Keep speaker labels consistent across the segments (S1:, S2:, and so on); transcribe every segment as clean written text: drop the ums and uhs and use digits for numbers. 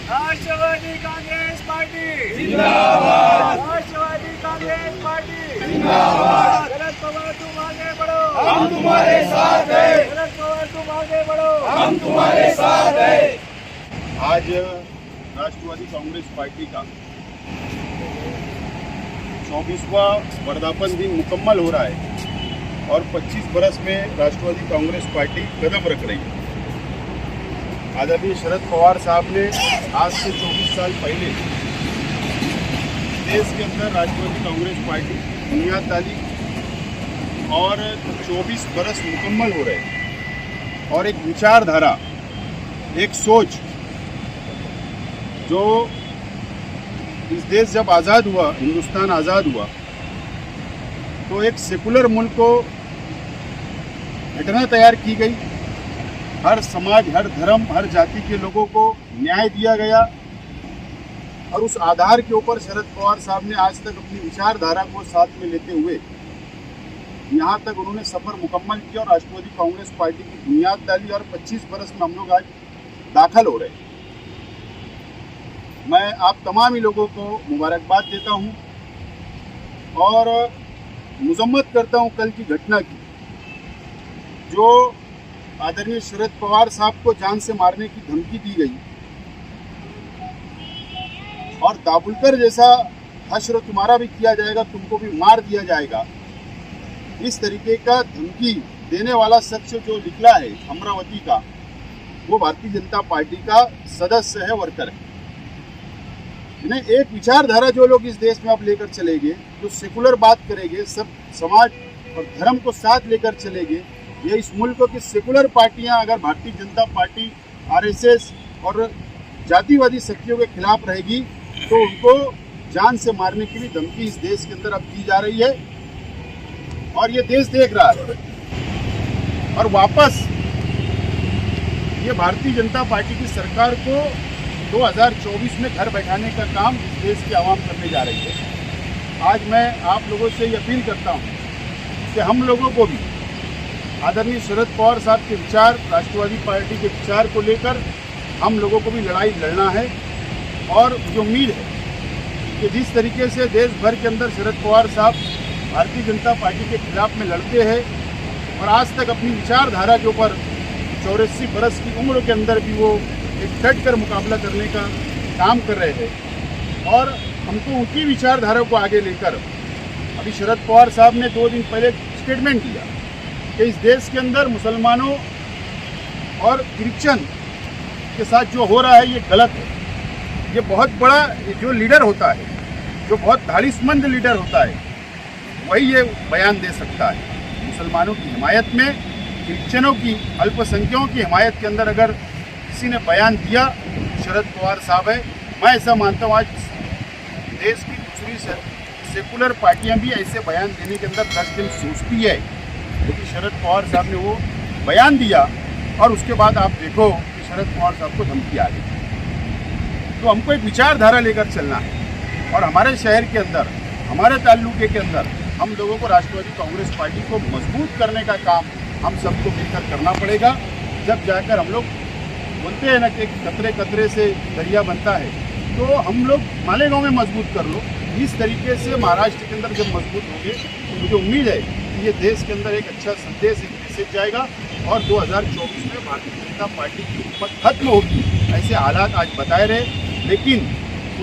S1: राष्ट्रवादी Congress party
S2: जिंदाबाद।
S1: राष्ट्रवादी Congress party
S2: जिंदाबाद।
S1: शरद पवार तुम आगे बढ़ो,
S2: हम तुम्हारे साथ हैं।
S1: शरद पवार तुम आगे बढ़ो,
S2: हम तुम्हारे साथ हैं।
S3: आज राष्ट्रवादी कांग्रेस पार्टी का 24वां वर्धापन दिन मुकम्मल हो रहा है और 25 बरस में राष्ट्रवादी कांग्रेस पार्टी कदम रख रही है। आदरणीय शरद पवार साहब ने आज से 24 साल पहले देश के अंदर राष्ट्रवादी कांग्रेस पार्टी बुनियाद डाली और 24 बरस मुकम्मल हो रहे हैं और एक विचारधारा, एक सोच जो इस देश जब आज़ाद हुआ, हिंदुस्तान आज़ाद हुआ, तो एक सेकुलर मुल्क को घटना तैयार की गई। हर समाज, हर धर्म, हर जाति के लोगों को न्याय दिया गया और उस आधार के ऊपर शरद पवार साहब ने आज तक अपनी विचारधारा को साथ में लेते हुए यहाँ तक उन्होंने सफर मुकम्मल किया और राष्ट्रवादी कांग्रेस पार्टी की बुनियाद डाली और 25 बरस में हम लोग आज दाखिल हो रहे हैं। मैं आप तमाम ही लोगों को मुबारकबाद देता हूँ और मजम्मत करता हूँ कल की घटना की, जो आदरणीय शरद पवार साहब को जान से मारने की धमकी दी गई और दाभोलकर जैसा हश्र तुम्हारा भी किया जाएगा, तुमको भी मार दिया जाएगा, इस तरीके का धमकी देने वाला शख्स जो निकला है अमरावती का, वो भारतीय जनता पार्टी का सदस्य है, वर्कर है। इन्हें एक विचारधारा जो लोग इस देश में अब लेकर चलेंगे, जो सेकुलर बात करेंगे, सब समाज और धर्म को साथ लेकर चलेंगे, ये इस मुल्क की सेकुलर पार्टियां अगर भारतीय जनता पार्टी, आरएसएस और जातिवादी शक्तियों के खिलाफ रहेगी तो उनको जान से मारने की भी धमकी इस देश के अंदर अब दी जा रही है और ये देश देख रहा है। और वापस ये भारतीय जनता पार्टी की सरकार को 2024 में घर बैठाने का काम इस देश की आवाम करने जा रही है। आज मैं आप लोगों से ये अपील करता हूँ कि हम लोगों को भी आदरणीय शरद पवार साहब के विचार, राष्ट्रवादी पार्टी के विचार को लेकर हम लोगों को भी लड़ाई लड़ना है और मुझे उम्मीद है कि जिस तरीके से देश भर के अंदर शरद पवार साहब भारतीय जनता पार्टी के खिलाफ में लड़ते हैं और आज तक अपनी विचारधारा के ऊपर 84 बरस की उम्र के अंदर भी वो एक डट कर मुकाबला करने का काम कर रहे हैं और हमको उनकी विचारधारा को आगे लेकर अभी शरद पवार साहब ने 2 दिन पहले स्टेटमेंट दिया कि इस देश के अंदर मुसलमानों और क्रिश्चियन के साथ जो हो रहा है ये गलत है। ये बहुत बड़ा जो लीडर होता है, जो बहुत धाड़ीमंद लीडर होता है, वही ये बयान दे सकता है। मुसलमानों की हिमायत में, क्रिश्चियनों की, अल्पसंख्यकों की हिमायत के अंदर अगर किसी ने बयान दिया, शरद पवार साहब है। मैं ऐसा मानता हूँ आज देश की दूसरी सेकुलर पार्टियाँ भी ऐसे बयान देने के अंदर 10 दिन सोचती है, क्योंकि शरद पवार साहब ने वो बयान दिया और उसके बाद आप देखो कि शरद पवार साहब को धमकी आ गई। तो हमको एक विचारधारा लेकर चलना है और हमारे शहर के अंदर, हमारे ताल्लुके के अंदर हम लोगों को राष्ट्रवादी कांग्रेस पार्टी को मजबूत करने का काम हम सबको मिलकर करना पड़ेगा। जब जाकर हम लोग बोलते हैं ना कि कतरे कतरे से दरिया बनता है, तो हम लोग मालेगांव में मजबूत कर लो। इस तरीके से महाराष्ट्र के अंदर जब मजबूत होंगे तो मुझे उम्मीद है कि ये देश के अंदर एक अच्छा संदेश, एक मैसेज जाएगा और 2024 में भारतीय जनता पार्टी की हुकूमत खत्म होगी। ऐसे हालात आज बताए रहे, लेकिन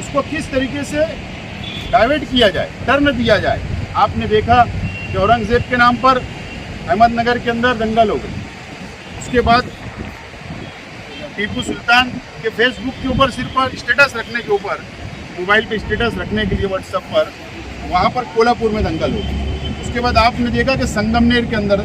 S3: उसको किस तरीके से डाइवर्ट किया जाए, टर्न दिया जाए। आपने देखा कि औरंगजेब के नाम पर अहमदनगर के अंदर दंगल हो गई, उसके बाद टीपू सुल्तान के फेसबुक के ऊपर सिर्फ स्टेटस रखने के ऊपर, मोबाइल पे स्टेटस रखने के लिए व्हाट्सएप पर, वहाँ पर कोल्हापुर में दंगल हो गई। उसके बाद आपने देखा कि संगमनेर के अंदर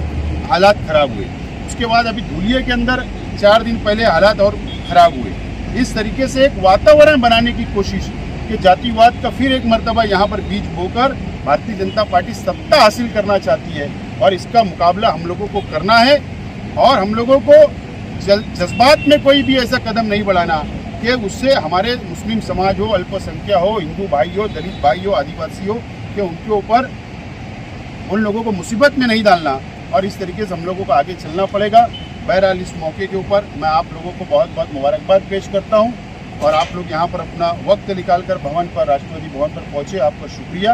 S3: हालात खराब हुए। उसके बाद अभी धुलिया के अंदर 4 दिन पहले हालात और ख़राब हुए। इस तरीके से एक वातावरण बनाने की कोशिश कि जातिवाद का फिर एक मर्तबा यहाँ पर बीज बोकर भारतीय जनता पार्टी सत्ता हासिल करना चाहती है और इसका मुकाबला हम लोगों को करना है और हम लोगों को जज्बात में कोई भी ऐसा कदम नहीं बढ़ाना कि उससे हमारे मुस्लिम समाज हो, अल्पसंख्यक हो, हिंदू भाई हो, दलित भाई हो, आदिवासी हो, कि उनके ऊपर उन लोगों को मुसीबत में नहीं डालना और इस तरीके से हम लोगों को आगे चलना पड़ेगा। बहरहाल इस मौके के ऊपर मैं आप लोगों को बहुत बहुत मुबारकबाद पेश करता हूँ और आप लोग यहाँ पर अपना वक्त निकालकर भवन पर, राष्ट्रपति भवन पर पहुंचे, आपका शुक्रिया।